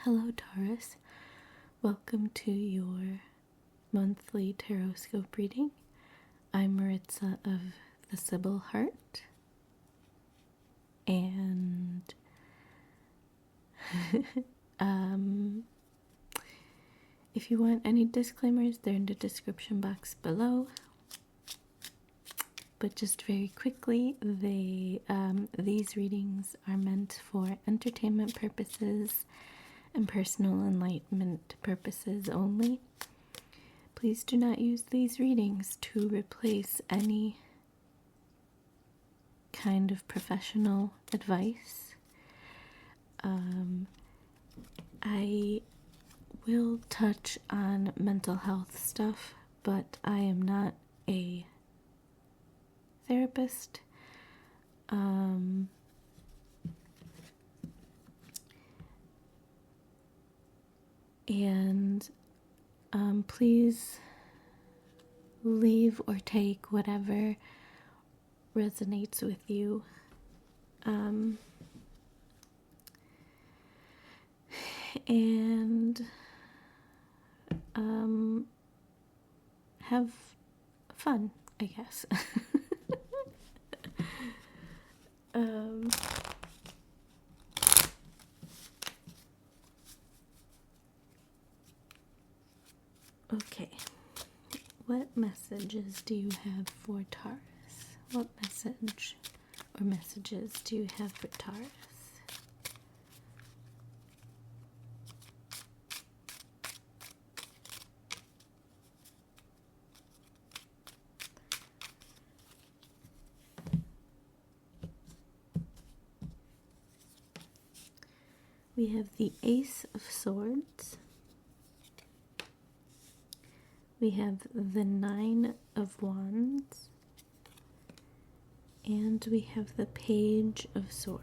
Hello, Taurus. Welcome to your monthly tarot scope reading. I'm Maritza of the Sibyl Heart, and if you want any disclaimers, they're in the description box below. But just very quickly, these readings are meant for entertainment purposes and personal enlightenment purposes only. Please do not use these readings to replace any kind of professional advice. I will touch on mental health stuff, but I am not a therapist. Please leave or take whatever resonates with you. Have fun, I guess. Okay, what messages do you have for Taurus? What message or messages do you have for Taurus? We have the Ace of Swords. We have the Nine of Wands. And we have the Page of Swords.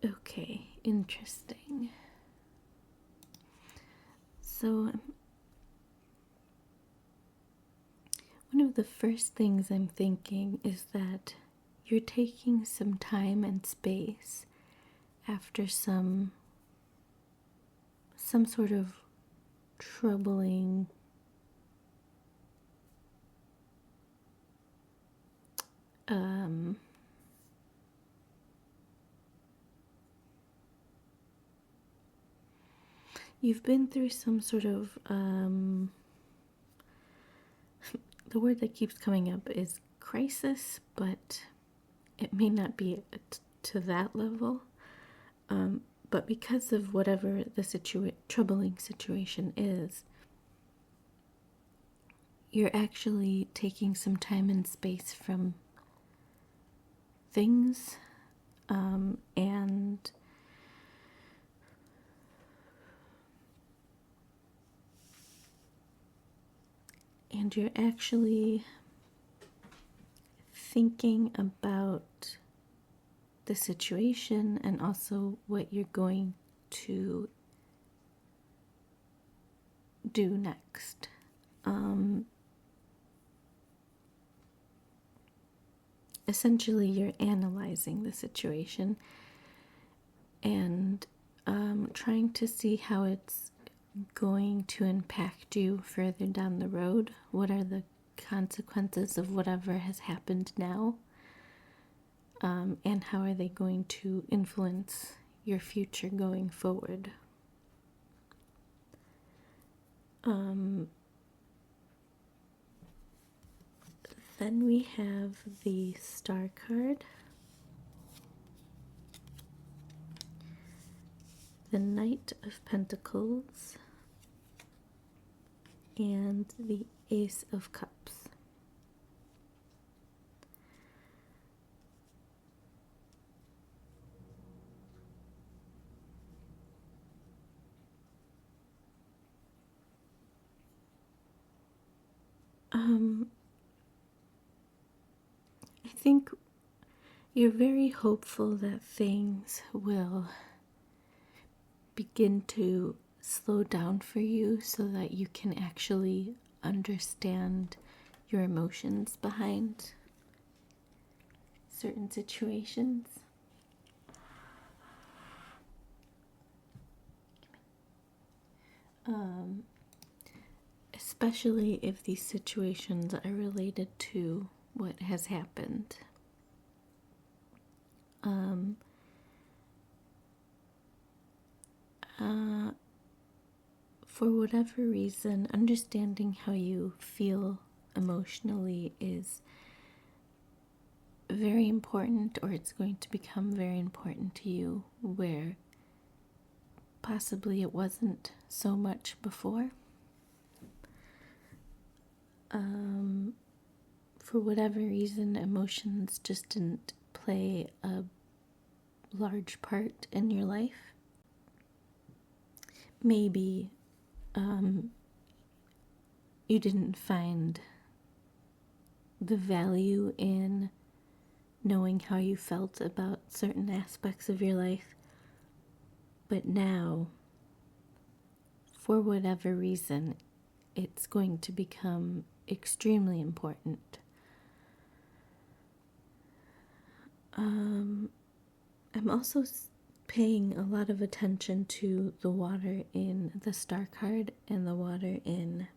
Okay, interesting. So, one of the first things I'm thinking is that you're taking some time and space after some sort of troubling you've been through some sort of the word that keeps coming up is crisis, but it may not be to that level. But because of whatever the troubling situation is, you're actually taking some time and space from things, and you're actually thinking about the situation and also what you're going to do next. Essentially, you're analyzing the situation and trying to see how it's going to impact you further down the road. What are the consequences of whatever has happened now? And how are they going to influence your future going forward? Then we have the Star card, the Knight of Pentacles, and the Ace of Cups. I think you're very hopeful that things will begin to slow down for you so that you can actually understand your emotions behind certain situations. Especially if these situations are related to what has happened. For whatever reason, understanding how you feel emotionally is very important, or it's going to become very important to you, where possibly it wasn't so much before. For whatever reason, emotions just didn't play a large part in your life. Maybe you didn't find the value in knowing how you felt about certain aspects of your life. But now, for whatever reason, it's going to become extremely important. I'm also paying a lot of attention to the water in the Star card and the water in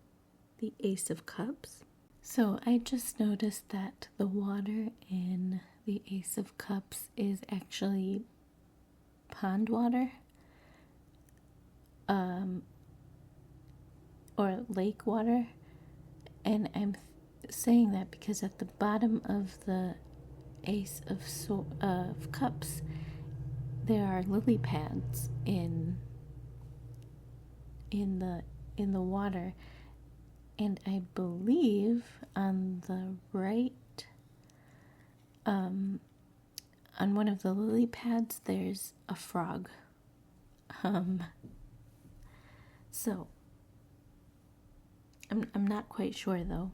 the Ace of Cups. So I just noticed that the water in the Ace of Cups is actually pond water, or lake water. And I'm saying that because at the bottom of the Ace of Cups, there are lily pads in the water, and I believe on the right, on one of the lily pads, there's a frog. So I'm not quite sure though.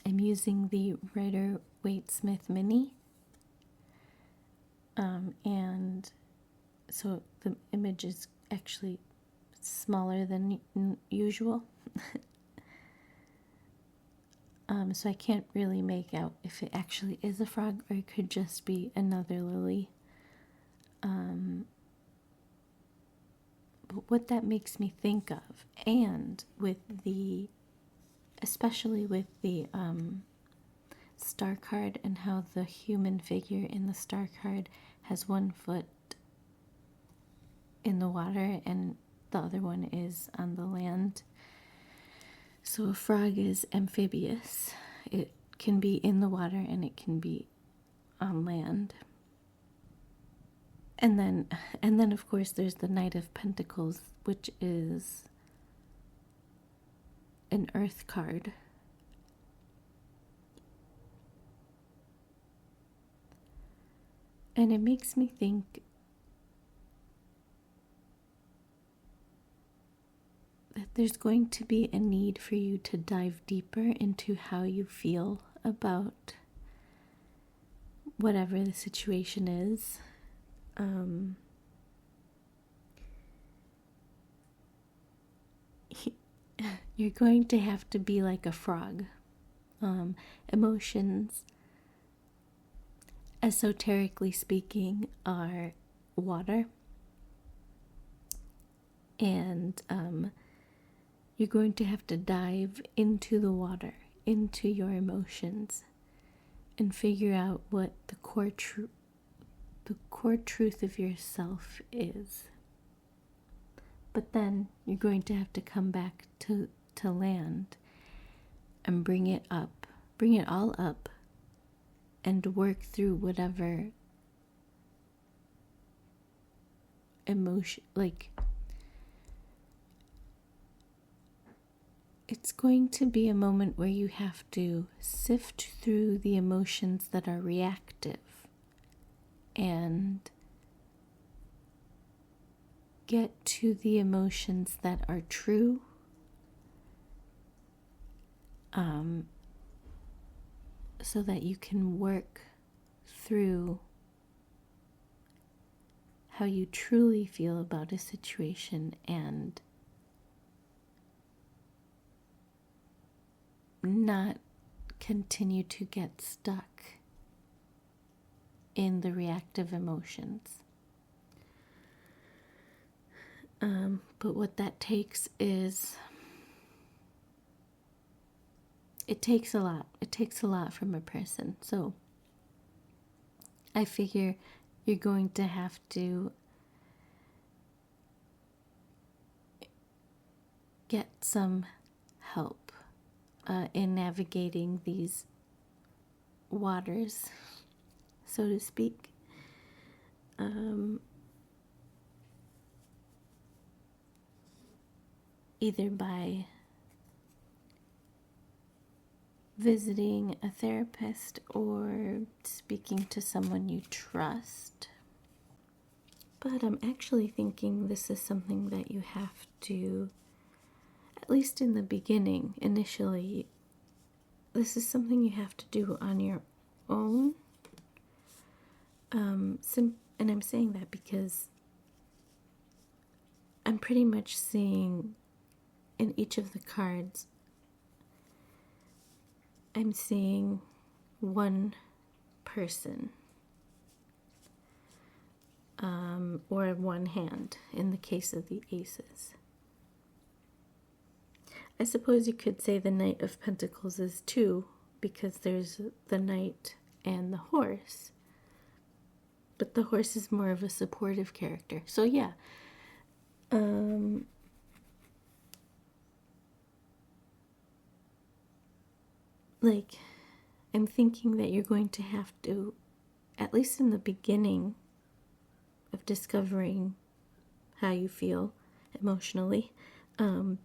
I'm using the Rider Waite Smith Mini. And so the image is actually smaller than usual. So I can't really make out if it actually is a frog or it could just be another lily. But what that makes me think of, and especially with the Star card, and how the human figure in the Star card has one foot in the water and the other one is on the land. So a frog is amphibious. It can be in the water and it can be on land. And then of course there's the Knight of Pentacles, which is an earth card. And it makes me think that there's going to be a need for you to dive deeper into how you feel about whatever the situation is. You're going to have to be like a frog. Emotions, esoterically speaking, are water. And you're going to have to dive into the water, into your emotions, and figure out what the core truth of yourself is. But then you're going to have to come back to land and bring it all up, and work through whatever emotion, it's going to be a moment where you have to sift through the emotions that are reactive and get to the emotions that are true, so that you can work through how you truly feel about a situation and not continue to get stuck in the reactive emotions. But what that takes is, it takes a lot. It takes a lot from a person. So I figure you're going to have to get some help in navigating these waters, so to speak. Either by visiting a therapist or speaking to someone you trust. But I'm actually thinking this is something that you have to, at least in the beginning, initially, this is something you have to do on your own. And I'm saying that because I'm pretty much seeing in each of the cards, I'm seeing one person, or one hand in the case of the aces. I suppose you could say the Knight of Pentacles is two, because there's the Knight and the horse. But the horse is more of a supportive character. So yeah. Like, I'm thinking that you're going to have to, at least in the beginning of discovering how you feel emotionally, you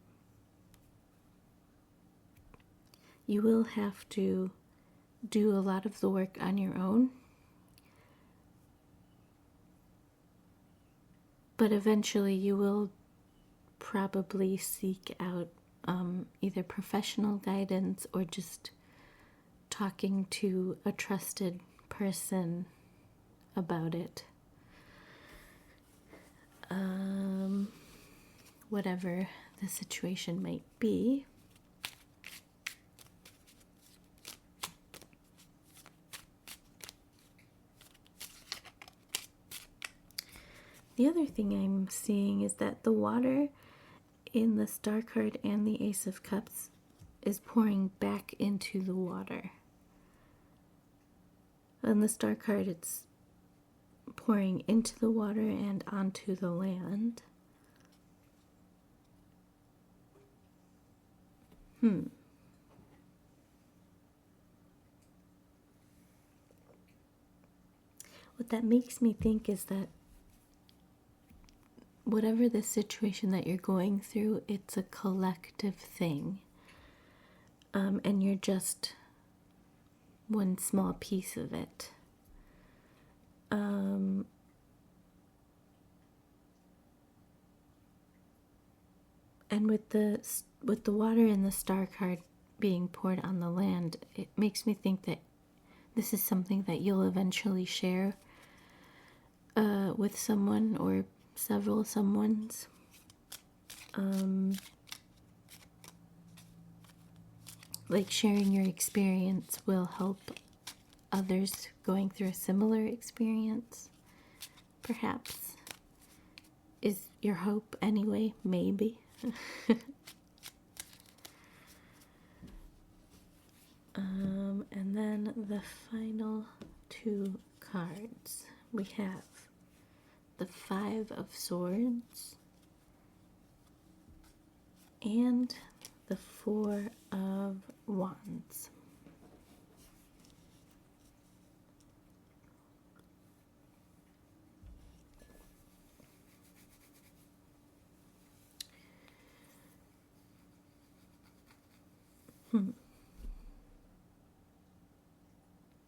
will have to do a lot of the work on your own. But eventually you will probably seek out either professional guidance or just talking to a trusted person about it. Whatever the situation might be. The other thing I'm seeing is that the water in the Star card and the Ace of Cups is pouring back into the water. On the Star card, it's pouring into the water and onto the land. What that makes me think is that whatever the situation that you're going through, it's a collective thing. And you're just one small piece of it. And with the water in the Star card being poured on the land, it makes me think that this is something that you'll eventually share with someone or several someones. Like sharing your experience will help others going through a similar experience, perhaps, is your hope anyway, maybe. And then the final two cards, we have the Five of Swords and the Four of Wands.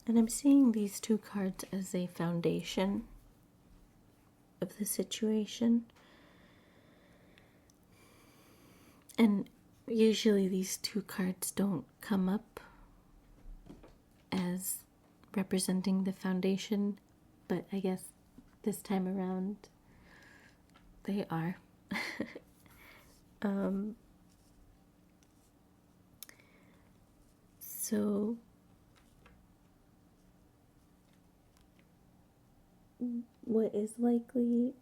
And I'm seeing these two cards as a foundation of the situation. And usually these two cards don't come up as representing the foundation, but I guess this time around, they are. So what is likely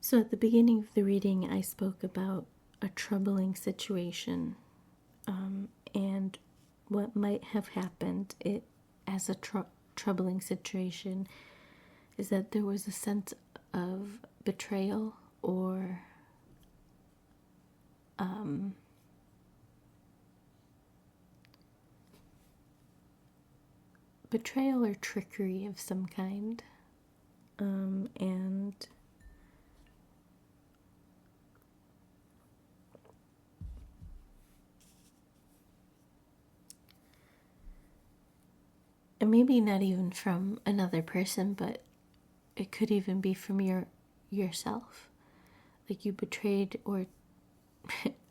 So at the beginning of the reading, I spoke about a troubling situation, and what might have happened as a troubling situation is that there was a sense of betrayal or trickery of some kind, and maybe not even from another person, but it could even be from yourself. Like you betrayed or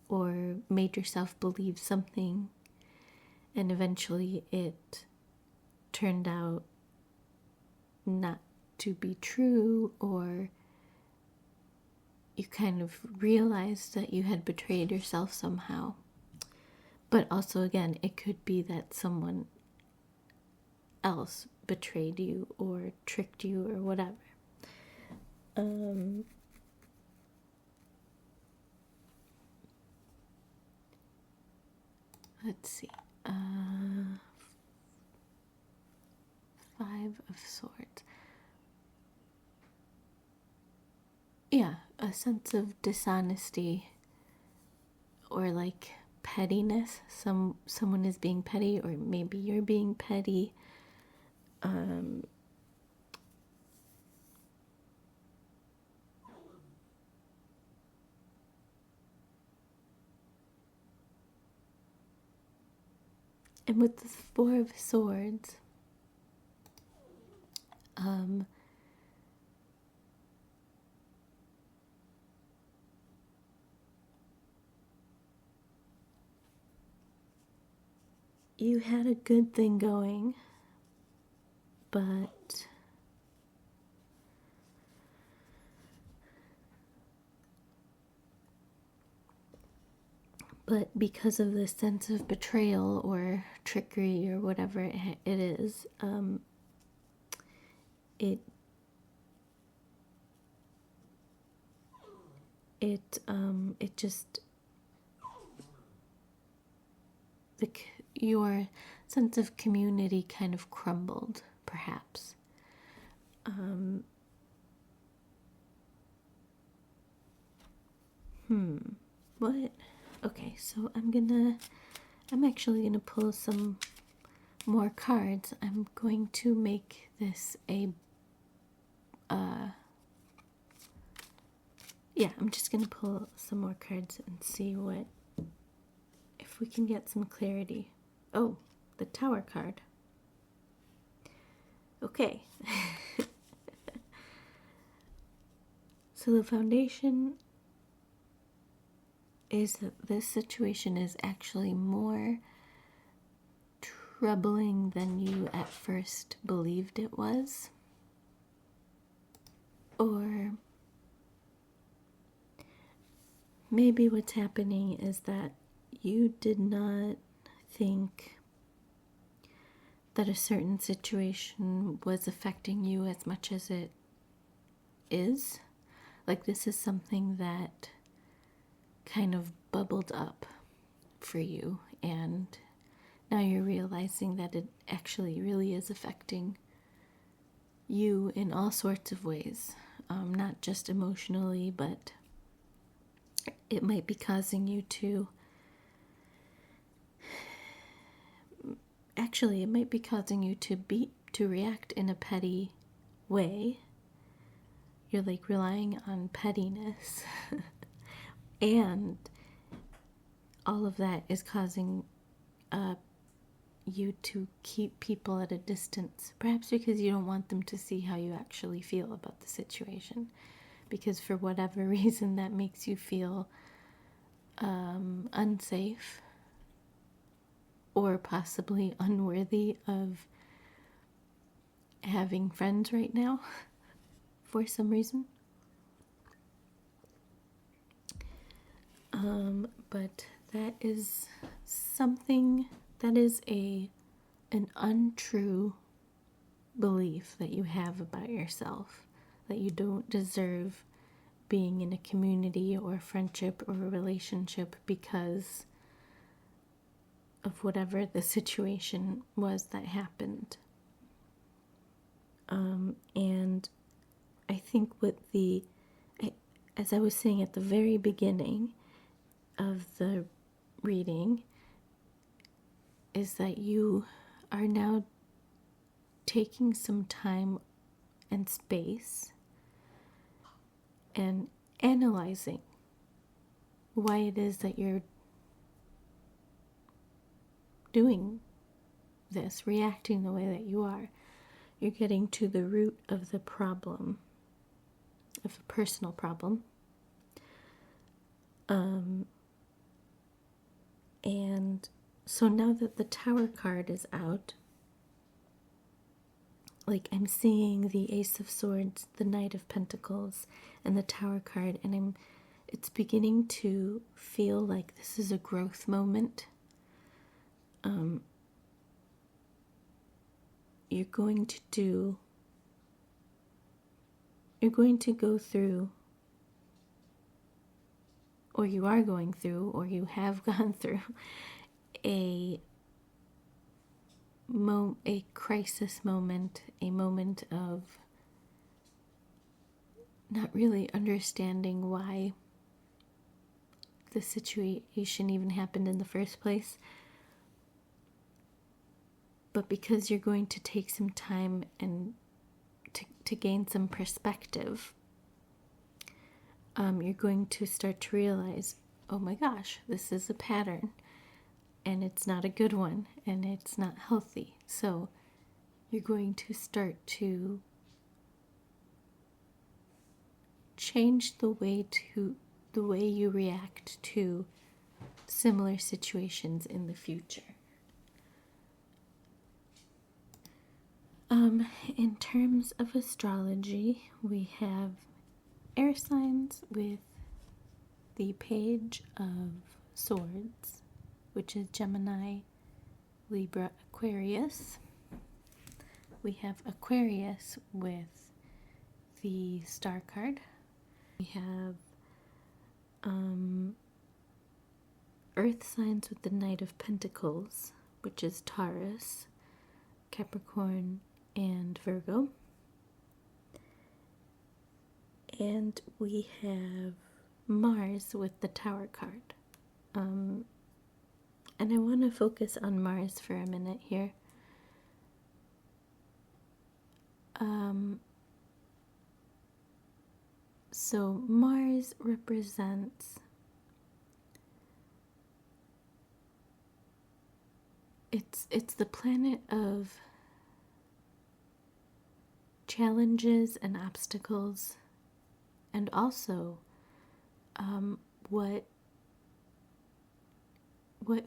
or made yourself believe something, and eventually it turned out not to be true, or you kind of realized that you had betrayed yourself somehow. But also, again, it could be that someone else betrayed you or tricked you or whatever. Let's see. 5 of Swords. Yeah, a sense of dishonesty or like pettiness. Someone is being petty, or maybe you're being petty. And with the 4 of Swords, you had a good thing going, but because of this sense of betrayal or trickery or whatever it is, it just, your sense of community kind of crumbled, perhaps. What? Okay, so I'm actually gonna pull some more cards. I'm going to make this yeah, I'm just gonna pull some more cards and see if we can get some clarity. Oh, the Tower card. Okay. So the foundation is that this situation is actually more troubling than you at first believed it was. Or maybe what's happening is that you did not think that a certain situation was affecting you as much as it is. Like this is something that kind of bubbled up for you, and now you're realizing that it actually really is affecting you in all sorts of ways, not just emotionally, but it might be causing you to react in a petty way. You're like relying on pettiness and all of that is causing you to keep people at a distance, perhaps because you don't want them to see how you actually feel about the situation, because for whatever reason that makes you feel unsafe or possibly unworthy of having friends right now for some reason. But that is something that is an untrue belief that you have about yourself, that you don't deserve being in a community or a friendship or a relationship because of whatever the situation was that happened. And I think as I was saying at the very beginning of the reading, is that you are now taking some time and space and analyzing why it is that you're doing this, reacting the way that you are. You're getting to the root of the problem, of the personal problem. And so now that the Tower card is out, like I'm seeing the Ace of Swords, the Knight of Pentacles, and the Tower card, and it's beginning to feel like this is a growth moment. You're going to go through, or you are going through, or you have gone through a crisis moment, a moment of not really understanding why the situation even happened in the first place. But because you're going to take some time and to gain some perspective, you're going to start to realize, oh my gosh, this is a pattern, and it's not a good one, and it's not healthy. So you're going to start to change the way you react to similar situations in the future. In terms of astrology, we have air signs with the Page of Swords, which is Gemini, Libra, Aquarius. We have Aquarius with the Star card. We have Earth signs with the Knight of Pentacles, which is Taurus, Capricorn, and Virgo. And we have Mars with the Tower card. And I want to focus on Mars for a minute here. So Mars represents it's the planet of challenges and obstacles, and also what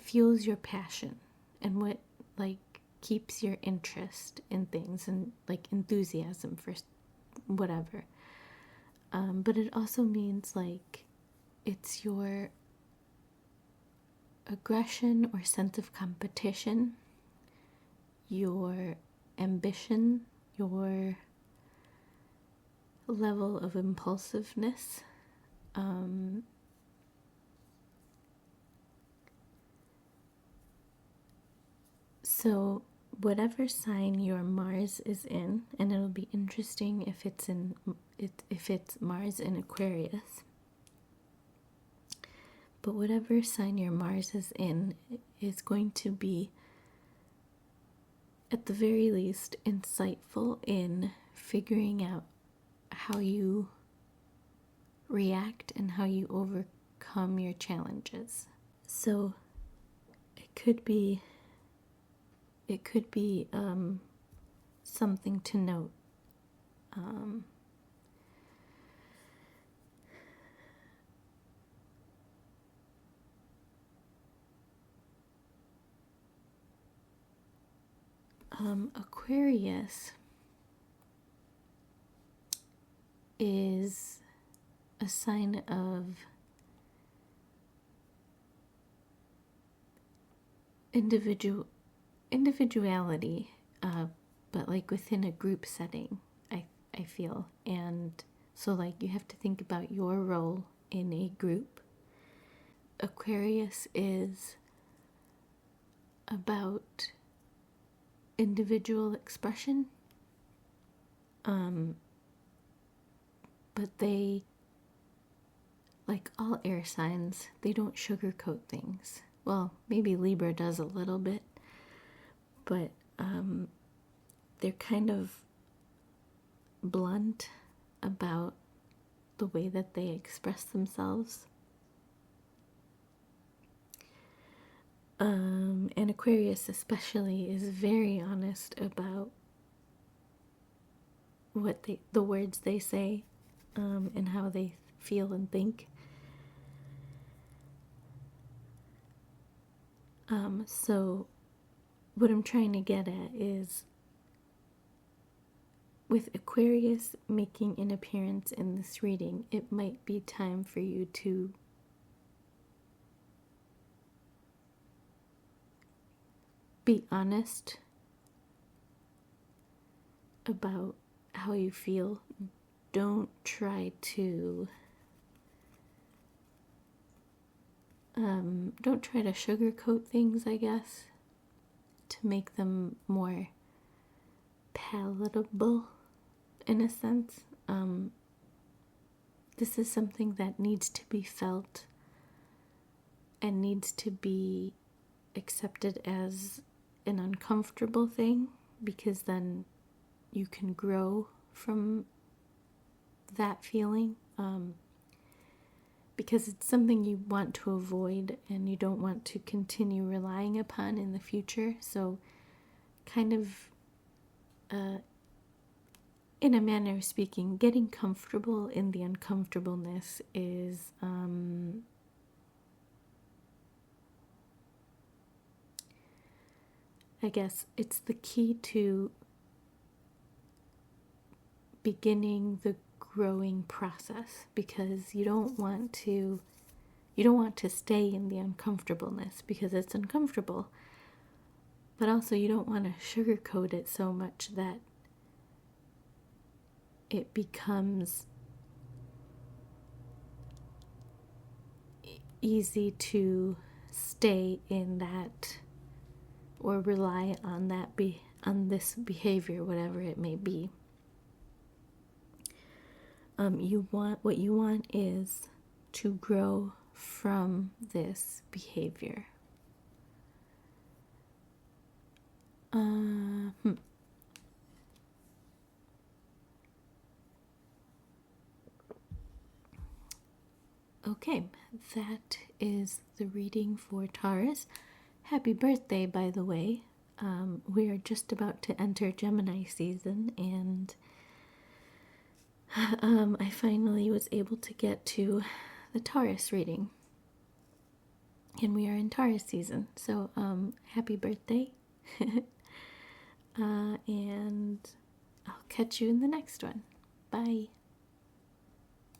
fuels your passion and what keeps your interest in things and enthusiasm for whatever. But it also means it's your aggression or sense of competition, your ambition, your level of impulsiveness. So whatever sign your Mars is in, and it'll be interesting if it's Mars in Aquarius, but whatever sign your Mars is in is going to be, at the very least, insightful in figuring out how you react and how you overcome your challenges. So it could be something to note. Aquarius is a sign of individuality, but like within a group setting, I feel. And so like you have to think about your role in a group. Aquarius is about individual expression, but they, like all air signs, they don't sugarcoat things. Well, maybe Libra does a little bit, but they're kind of blunt about the way that they express themselves. And Aquarius especially is very honest about the words they say, and how they feel and think. So what I'm trying to get at is, with Aquarius making an appearance in this reading, it might be time for you to be honest about how you feel. Don't try to sugarcoat things, I guess, to make them more palatable in a sense. This is something that needs to be felt and needs to be accepted as an uncomfortable thing, because then you can grow from that feeling, because it's something you want to avoid and you don't want to continue relying upon in the future. So kind of, in a manner of speaking, getting comfortable in the uncomfortableness is I guess it's the key to beginning the growing process, because you don't want to stay in the uncomfortableness because it's uncomfortable, but also you don't want to sugarcoat it so much that it becomes easy to stay in that or rely on that on this behavior, whatever it may be. What you want is to grow from this behavior. Okay, that is the reading for Taurus. Happy birthday, by the way. We are just about to enter Gemini season, and I finally was able to get to the Taurus reading. And we are in Taurus season, so happy birthday. And I'll catch you in the next one. Bye.